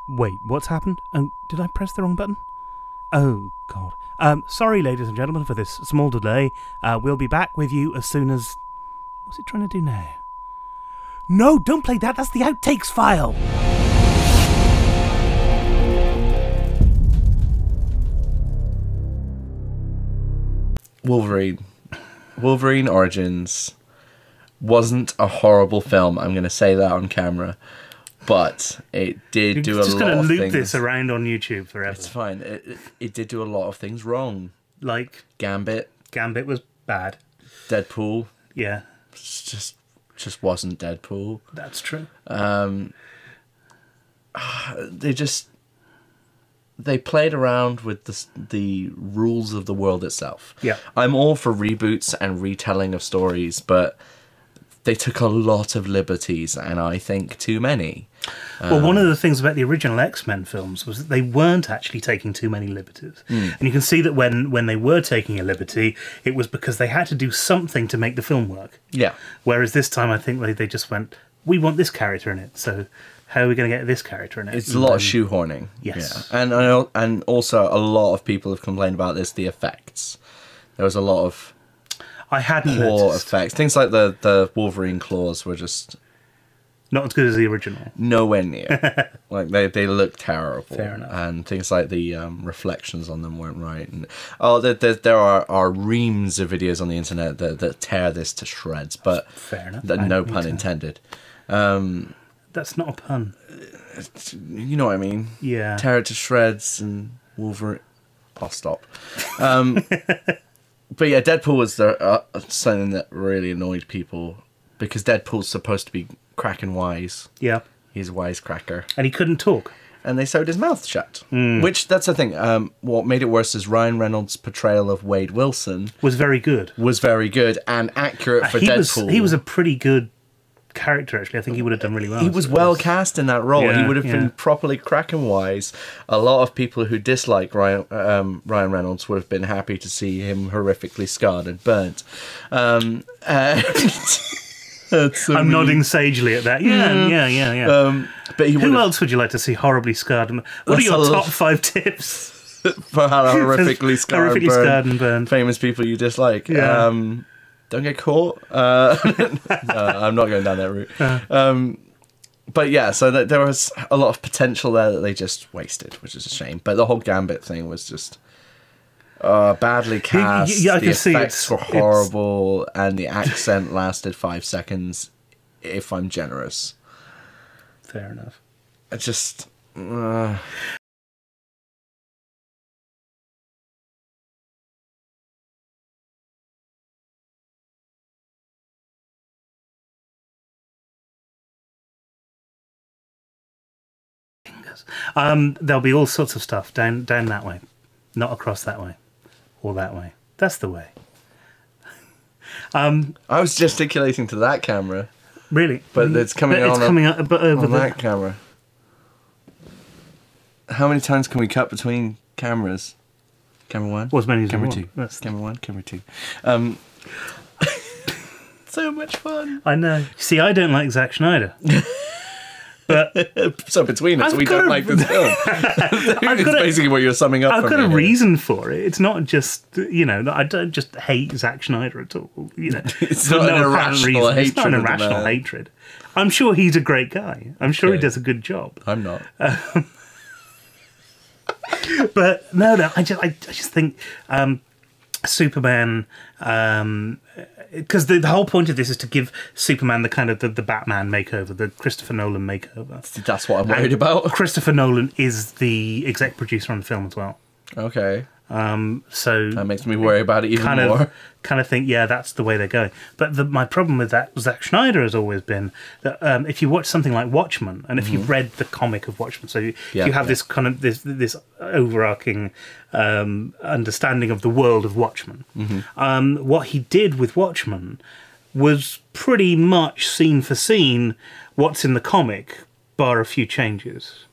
Wait, what's happened? Oh, did I press the wrong button? Oh, God. Sorry, ladies and gentlemen, for this small delay. We'll be back with you as soon as... What's it trying to do now? No, don't play that. That's the outtakes file. Wolverine Origins wasn't a horrible film. I'm going to say that on camera. But it did do a lot of things. Just going to loop this around on YouTube forever. It's fine. It did do a lot of things wrong. Like? Gambit. Gambit was bad. Deadpool. Yeah. Just wasn't Deadpool. That's true. They played around with the rules of the world itself. Yeah. I'm all for reboots and retelling of stories, but they took a lot of liberties, and I think too many. Well, one of the things about the original X-Men films was that they weren't actually taking too many liberties. And you can see that when they were taking a liberty, it was because they had to do something to make the film work. Yeah. Whereas this time, I think they just went, we want this character in it, so how are we going to get this character in it? It's a lot of shoehorning. Yes. Yeah. And also a lot of people have complained about this, the effects. There was a lot of poor effects. Things like the Wolverine claws were just... not as good as the original. Nowhere near. Like they look terrible. Fair enough. And things like the reflections on them weren't right. And there are reams of videos on the internet that tear this to shreds. But fair enough. No pun intended. That's not a pun. You know what I mean? Yeah. Tear it to shreds and Wolverine. I'll stop. But yeah, Deadpool was something that really annoyed people because Deadpool's supposed to be cracking wise. Yeah. He's a wisecracker. And he couldn't talk. And they sewed his mouth shut. Which, that's the thing. What made it worse is Ryan Reynolds' portrayal of Wade Wilson... was very good. Was very good and accurate for Deadpool. He was a pretty good character, actually. I think he would have done really well. He was well cast in that role. Yeah, he would have been properly cracking wise. A lot of people who dislike Ryan Reynolds would have been happy to see him horrifically scarred and burnt. So I'm nodding sagely at that. Yeah. But who else would you like to see horribly scarred? What are your top 5 tips for how horrifically scarred and burned famous people you dislike? Yeah. Don't get caught. No, I'm not going down that route. But yeah, so there was a lot of potential there that they just wasted, which is a shame. But the whole Gambit thing was just badly cast. I can see the effects were horrible, and the accent lasted 5 seconds, if I'm generous. Fair enough. I just... There'll be all sorts of stuff down that way, not across that way, or that way. That's the way. I was gesticulating to that camera. Really? But it's coming over that camera. How many times can we cut between cameras? Camera 1? Well, as many as camera you 2. want. Camera 1, camera 2. So much fun. I know. See, I don't like Zack Snyder. But so between us, we don't like this film. It's basically what you're summing up. I've got a reason for it. It's not just, I don't just hate Zack Snyder at all. It's not an irrational hatred. It's not an irrational hatred. I'm sure he's a great guy. I'm sure he does a good job. I'm not. But no, I just think Superman. Because the whole point of this is to give Superman the kind of the Batman makeover, the Christopher Nolan makeover. That's what I'm worried about. Christopher Nolan is the exec producer on the film as well. Okay. So that makes me worry about it even more. Kind of think, yeah, that's the way they're going. But my problem with that, Zack Snyder, has always been that if you watch something like Watchmen, and if you've read the comic of Watchmen, so you have this kind of this overarching understanding of the world of Watchmen. What he did with Watchmen was pretty much scene for scene what's in the comic, bar a few changes.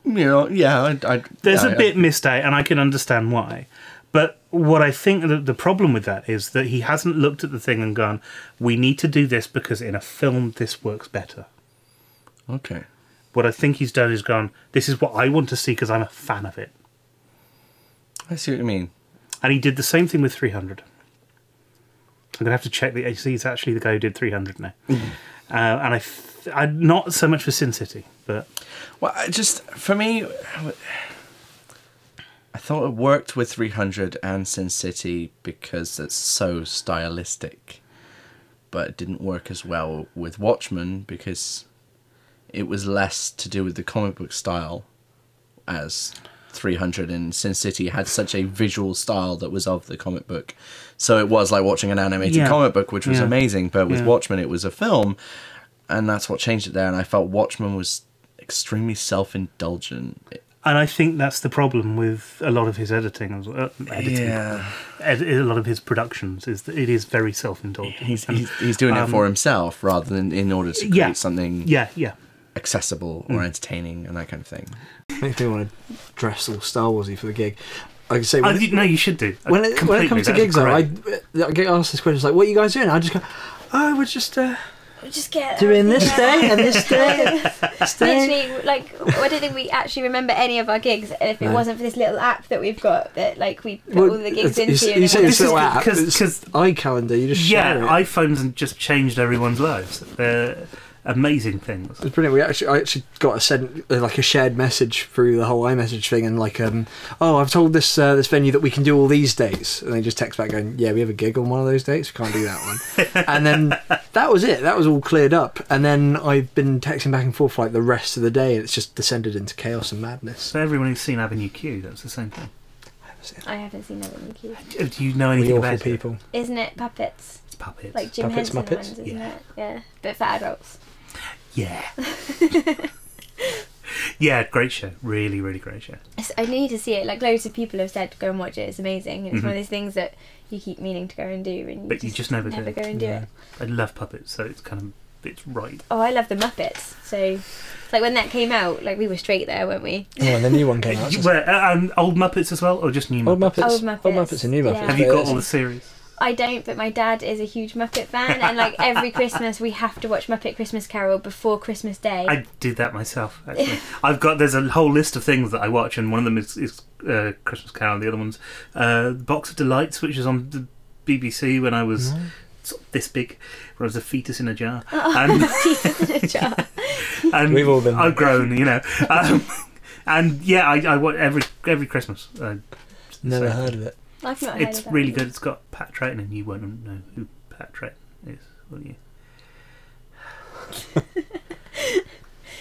There's a bit missed out, and I can understand why. But what I think the problem with that is that he hasn't looked at the thing and gone, we need to do this because in a film this works better. Okay. What I think he's done is gone, this is what I want to see because I'm a fan of it. I see what you mean. And he did the same thing with 300. I'm going to have to check the AC. He's actually the guy who did 300 now. And I'm not so much for Sin City, but... Well, for me, I thought it worked with 300 and Sin City because it's so stylistic. But it didn't work as well with Watchmen because it was less to do with the comic book style as 300, and Sin City had such a visual style that was of the comic book. So it was like watching an animated comic book, which was amazing. But with Watchmen, it was a film, and that's what changed it there. And I felt Watchmen was extremely self-indulgent. And I think that's the problem with a lot of his editing. A lot of his productions is that it is very self-indulgent. He's doing it for himself rather than in order to create something accessible or entertaining and that kind of thing. Makes me want to dress all Star Warsy for the gig. Like I say, no, you should do. When it comes to gigs, though, I get asked this question, it's like, what are you guys doing? I just go, oh, we're just doing this day and this day. Literally, like, I don't think we actually remember any of our gigs, and if it wasn't for this little app that we've got that, like, we put all the gigs into. You say this little app, because iCalendar, you just share it. iPhones have just changed everyone's lives. They're amazing things. It's brilliant. I actually got a shared message through the whole iMessage thing, and like, oh, I've told this venue that we can do all these dates, and they just text back going, yeah, we have a gig on one of those dates, we can't do that one. And then that was it. That was all cleared up, and then I've been texting back and forth like the rest of the day, and it's just descended into chaos and madness. So everyone who's seen Avenue Q, that's the same thing. I haven't seen Avenue Q. Do you know anything about people? Isn't it puppets? It's puppets. Like Jim Puppets, Henson Muppets? ones, isn't it? Yeah, but for adults. Yeah. Yeah, great show. Really, really great show. I need to see it. Like, loads of people have said, go and watch it. It's amazing. And it's one of those things that you keep meaning to go and do, and you just never go and do it. I love puppets, so it's right. Oh, I love the Muppets. So, like, when that came out, like, we were straight there, weren't we? Oh, and the new one came out. Old Muppets as well, or just new Muppets? Old Muppets and new Muppets. Yeah. Have you got all the series? I don't, but my dad is a huge Muppet fan, and like every Christmas we have to watch Muppet Christmas Carol before Christmas Day. I did that myself, actually. There's a whole list of things that I watch, and one of them is Christmas Carol, and the other one's Box of Delights, which is on the BBC when I was sort of this big, when I was a fetus in a jar. Fetus in a jar. And we've all been. I've grown, you know. And yeah, I watch every Christmas. Never heard of it. I've not heard It's of that really either. good. It's got Pat Troughton, and you won't know who Pat Troughton is, will you?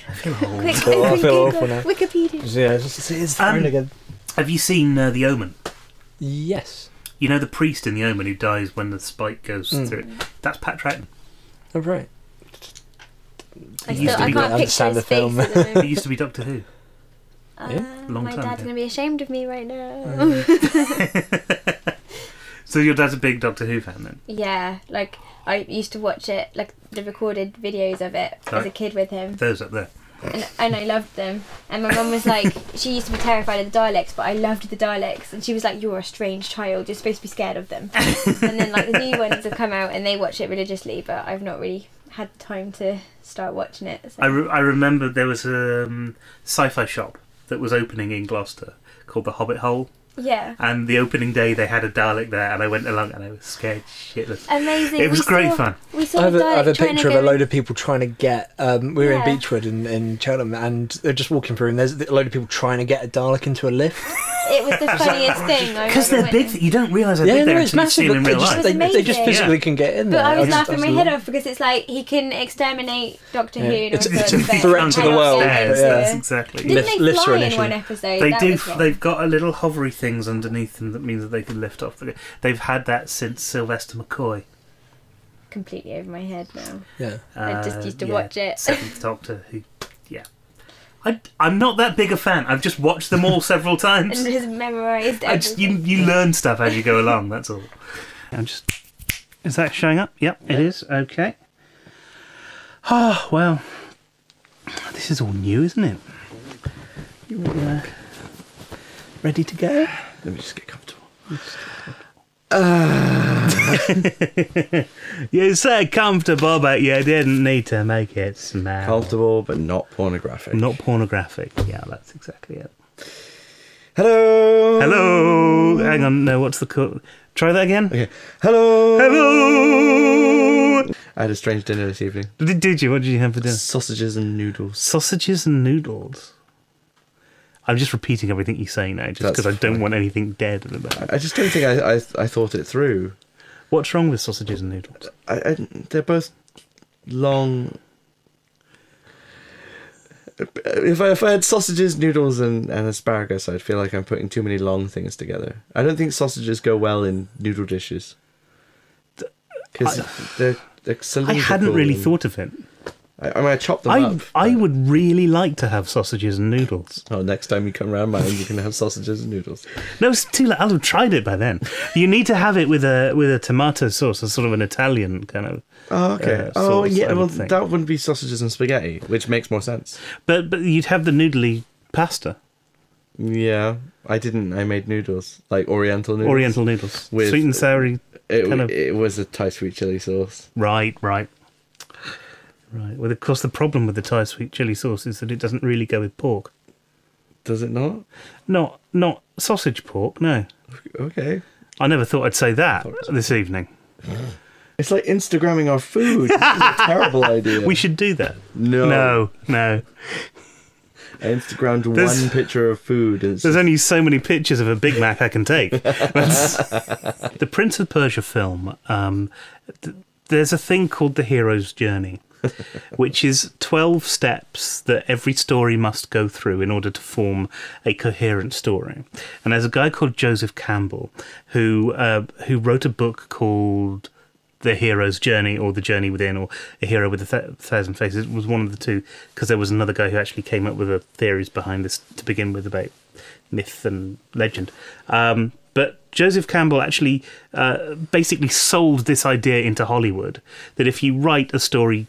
I feel old. Quick, I feel awful now. Wikipedia. Yeah, it's thrown again. Have you seen The Omen? Yes. You know the priest in The Omen who dies when the spike goes through it? That's Pat Troughton. Oh, right. I used to be can't picture understand his the film. face at the He moment. used to be Doctor Who. Long My time dad's ago. going to be ashamed of me right now. So your dad's a big Doctor Who fan then? Yeah, like I used to watch it, like the recorded videos of it as a kid with him. Those up there. And I loved them. And my mum was like, she used to be terrified of the Daleks, but I loved the Daleks. And she was like, you're a strange child, you're supposed to be scared of them. And then like the new ones have come out and they watch it religiously, but I've not really had time to start watching it. So. I remember there was a sci-fi shop that was opening in Gloucester called the Hobbit Hole. Yeah. And the opening day they had a Dalek there, and I went along and I was scared shitless. Amazing. It was great fun. We saw I have Dalek a trying picture to of a go load of people trying to get. We were in Yeah. Beechwood in Cheltenham, and they're just walking through, and there's a load of people trying to get a Dalek into a lift. It was the funniest thing. Because they're big, you don't realise how big they are until you see them in real life. They just physically can get in there. But I was laughing my head off because it's like he can exterminate Doctor Who. It's and a threat to the world. Yes, exactly. Didn't they Lifts fly are in initially. one episode? They That do. was wrong. They've got a little hovery things underneath them that means that they can lift off. They've had that since Sylvester McCoy. Completely over my head now. Yeah. I just used to watch it. Seventh Doctor. I'm not that big a fan. I've just watched them all several times. And just memorised everything. You learn stuff as you go along. That's all. Is that showing up? Yep, it is. Okay. Oh well, this is all new, isn't it? You all ready to go? Let me just get comfortable. You said comfortable, but you didn't need to make it smell. Comfortable, but not pornographic. Not pornographic. Yeah, that's exactly it. Hello. Hello. Hang on. No, what's the call? Try that again. Okay. Hello. Hello. I had a strange dinner this evening. Did you? What did you have for dinner? Sausages and noodles. Sausages and noodles. I'm just repeating everything you say now, just because I don't want anything dead in the back. I just don't think I thought it through. What's wrong with sausages and noodles? They're both long. If I had sausages, noodles, and asparagus, I'd feel like I'm putting too many long things together. I don't think sausages go well in noodle dishes. Because they're cylindrical. I hadn't really thought of it. I mean, I chop them up. I would really like to have sausages and noodles. Oh, next time you come around mine, you can have sausages and noodles. No, it's too late. I'll have tried it by then. You need to have it with a tomato sauce, a sort of an Italian kind of. Oh, okay. Sauce, yeah. Well, think. that wouldn't be sausages and spaghetti, which makes more sense. But you'd have the noodly pasta. Yeah, I didn't. I made noodles, like Oriental noodles. Oriental noodles, with sweet and sour. It was a Thai sweet chili sauce. Right. Well, of course, the problem with the Thai sweet chili sauce is that it doesn't really go with pork. Does it not? Not sausage pork. No. Okay. I never thought I'd say that this evening. It's like Instagramming our food. This is a terrible idea. We should do that. No. I Instagrammed one picture of food. There's only so many pictures of a Big Mac I can take. The Prince of Persia film, there's a thing called the hero's journey, which is 12 steps that every story must go through in order to form a coherent story. And there's a guy called Joseph Campbell who wrote a book called The Hero's Journey, or The Journey Within, or A Hero with a Thousand Faces. It was one of the two, because there was another guy who actually came up with the theories behind this to begin with about myth and legend. But Joseph Campbell actually basically sold this idea into Hollywood, that if you write a story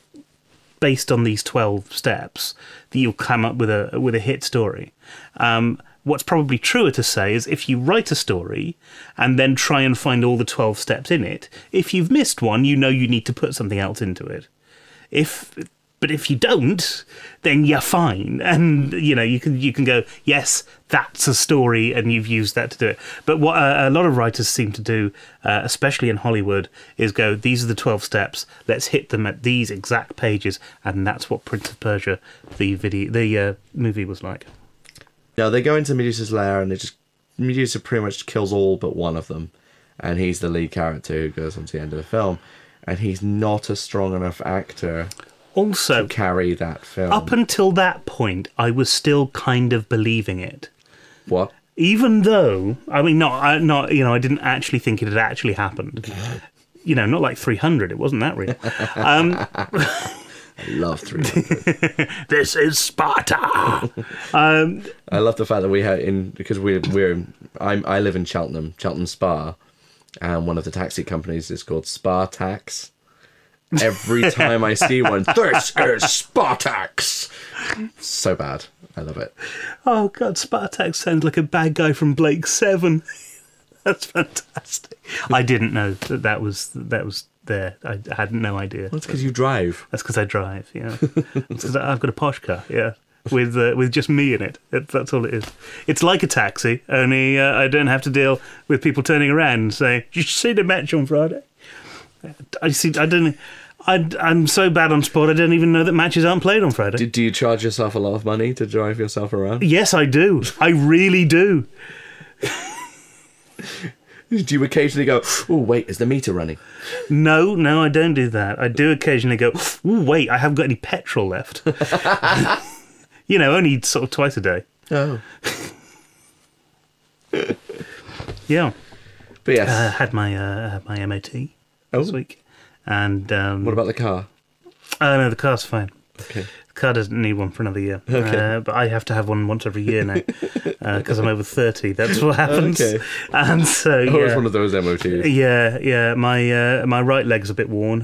based on these 12 steps, that you'll come up with a hit story. What's probably truer to say is if you write a story and then try and find all the 12 steps in it, if you've missed one, you know you need to put something else into it. But if you don't, then you're fine. And, you can go, yes, that's a story, and you've used that to do it. But what a lot of writers seem to do, especially in Hollywood, is go, these are the 12 steps, let's hit them at these exact pages, and that's what Prince of Persia, the movie, was like. No, they go into Medusa's lair, and Medusa pretty much kills all but one of them. And he's the lead character who goes on to the end of the film. And he's not a strong enough actor also to carry that film. Up until that point, I was still kind of believing it. What? Even though, I mean, I didn't actually think it had actually happened. Not like 300. It wasn't that real. I love 300. This is Sparta. I love the fact that we had because I live in Cheltenham Spa, and one of the taxi companies is called Spa Tax. Every time I see one, this is Spartax. So bad. I love it. Oh God, Spartax sounds like a bad guy from Blake 7. That's fantastic. I didn't know that was there. I had no idea. That's because you drive. That's because I drive. Yeah. It's because I've got a posh car. Yeah. With just me in it. That's all it is. It's like a taxi, only I don't have to deal with people turning around and saying, "Did you see the match on Friday?" I'm so bad on sport, I don't even know that matches aren't played on Friday. Do you charge yourself a lot of money to drive yourself around? Yes, I do. I really do. Do you occasionally go, oh, wait, is the meter running? No, I don't do that. I do occasionally go, oh, wait, I haven't got any petrol left. Only sort of twice a day. Oh. Yeah. But yes. Had my MOT this week. And what about the car? No, the car's fine. Okay. The car doesn't need one for another year. Okay. But I have to have one once every year now because I'm over 30. That's what happens. Okay. And so it's one of those MOTs. Yeah. My right leg's a bit worn.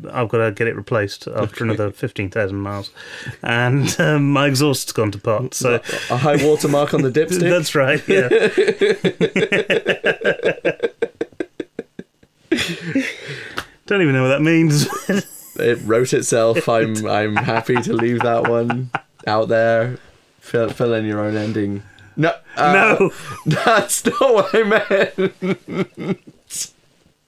I've got to get it replaced after another 15,000 miles, and my exhaust's gone to pot. So a high watermark on the dipstick. That's right. Yeah. Don't even know what that means. It wrote itself. I'm happy to leave that one out there. Fill in your own ending. No, No. that's not what I meant.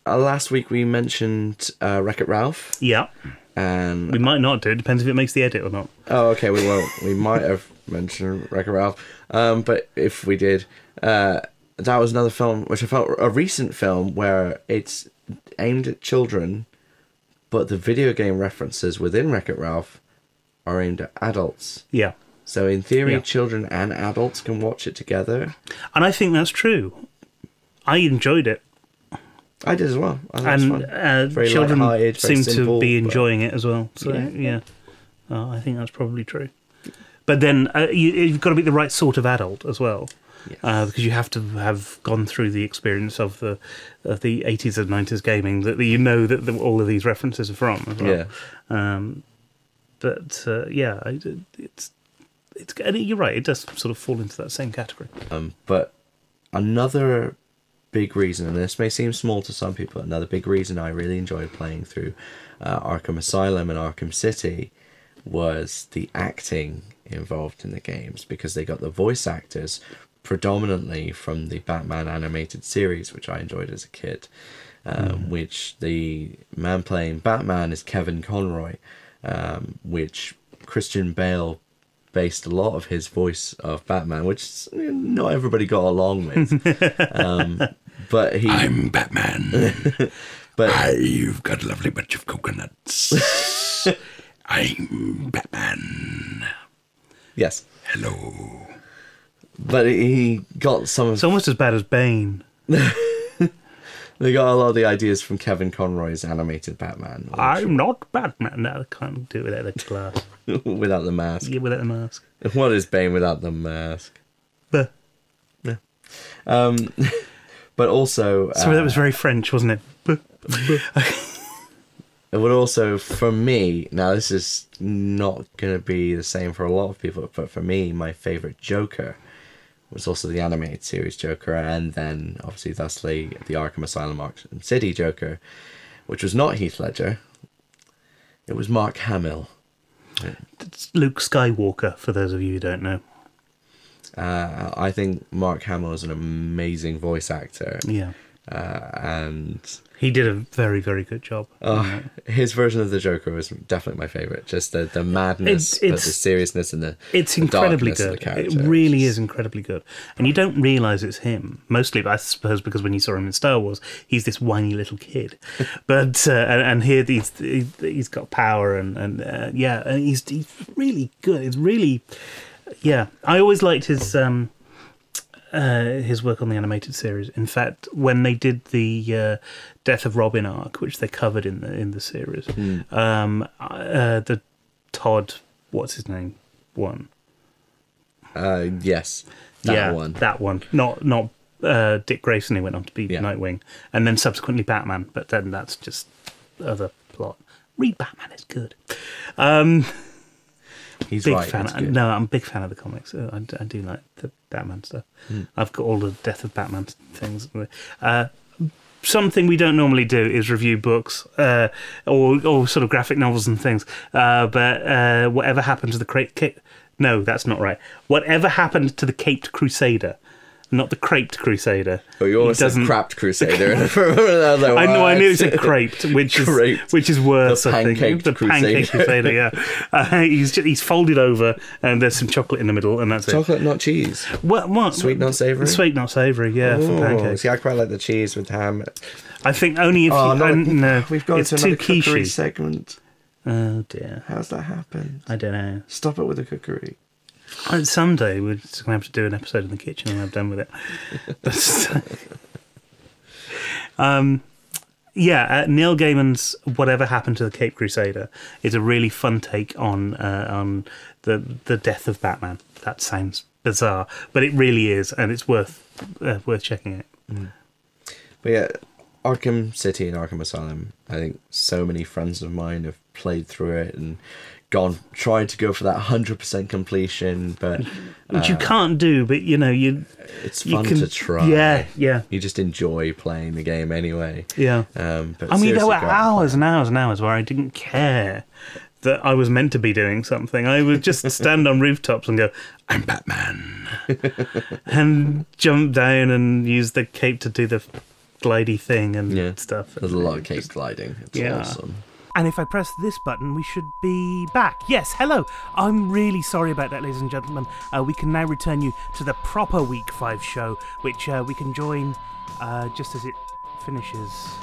Last week we mentioned WreckIt Ralph. Yeah. And We might not do. It depends if it makes the edit or not. oh, okay, we won't. We might have mentioned WreckIt Ralph. But if we did, that was another film which I felt a recent film where it's aimed at children, but the video game references within WreckIt Ralph are aimed at adults. Yeah. So in theory, Yeah. children and adults can watch it together. And I think that's true. I enjoyed it. I did as well. I thought it was fun. And Very children light-hearted, very seem simple, to be but- enjoying it as well. So, Yeah. yeah. I think that's probably true. But then you've got to be the right sort of adult as well. Yes. Because you have to have gone through the experience of the 80s and 90s gaming that you know that all of these references are from as well. Yeah. It's and you're right, it does sort of fall into that same category. But another big reason, and this may seem small to some people, another big reason I really enjoyed playing through Arkham Asylum and Arkham City was the acting involved in the games, because they got the voice actors predominantly from the Batman animated series, which I enjoyed as a kid, which the man playing Batman is Kevin Conroy, which Christian Bale based a lot of his voice of Batman, which not everybody got along with. But I'm Batman. but You've got a lovely bunch of coconuts. I'm Batman. yes, Hello. but he got some of It's almost as bad as Bane. they got a lot of the ideas from Kevin Conroy's animated Batman, which- I'm not Batman. No, I can't do it without the glass. without the mask. Yeah, without the mask. What is Bane without the mask? But, But also, sorry, that was very French, wasn't it? it would also, for me, now this is not going to be the same for a lot of people, but for me, my favourite Joker was also the animated series Joker, and then obviously thusly the Arkham Asylum Arkham City Joker, which was not Heath Ledger. It was Mark Hamill. It's Luke Skywalker, for those of you who don't know. I think Mark Hamill is an amazing voice actor. Yeah. And He did a very, very good job. his version of the Joker was definitely my favourite. Just the madness, but the seriousness and the It's the incredibly darkness of the good. It character. really is incredibly good. And you don't realise it's him. Mostly, I suppose, because when you saw him in Star Wars, he's this whiny little kid. But and here he's got power and he's really good. It's really, yeah. I always liked his work on the animated series. In fact, when they did the Death of Robin arc, which they covered in the series, the Todd, what's his name, one. Yes, That one. Not Dick Grayson, who went on to be Nightwing, and then subsequently Batman. But then that's just other plot. Read Batman, is good. he's Big right. fan. it's good. No, I'm a big fan of the comics. I do like the Batman stuff. I've got all the Death of Batman things. Something we don't normally do is review books or sort of graphic novels and things. But whatever happened to the No, that's not right. Whatever happened to the Caped Crusader? Not the Craped Crusader. Oh, you almost said Crapped Crusader. I knew it said craped, which is worse. The I think pancaked the Pancake Crusader. Yeah, he's folded over, and there's some chocolate in the middle, and that's Chocolate, not cheese. it. What? Sweet, not savoury? Sweet, not savoury. Yeah, for pancakes. See, I quite like the cheese with ham. I think only if no, We've gone it's to too another cookery quiche. segment. Oh dear, How's that happened? I don't know. Stop it with the cookery. Someday we're just going to have to do an episode in the kitchen and I'm done with it. Neil Gaiman's Whatever Happened to the Caped Crusader is a really fun take on the death of Batman. That sounds bizarre, but it really is, and it's worth checking it. But yeah, Arkham City and Arkham Asylum, I think so many friends of mine have played through it and tried to go for that 100% completion, but which you can't do. But it's fun to try. Yeah. You just enjoy playing the game anyway. Yeah. But I mean, there were hours and hours and hours where I didn't care that I was meant to be doing something. I would just stand on rooftops and go, I'm Batman. and jump down and use the cape to do the glidey thing and stuff. There's a lot of cape gliding. It's awesome. And if I press this button, we should be back. Yes, hello. I'm really sorry about that, ladies and gentlemen. We can now return you to the proper Week 5 show, which we can join just as it finishes.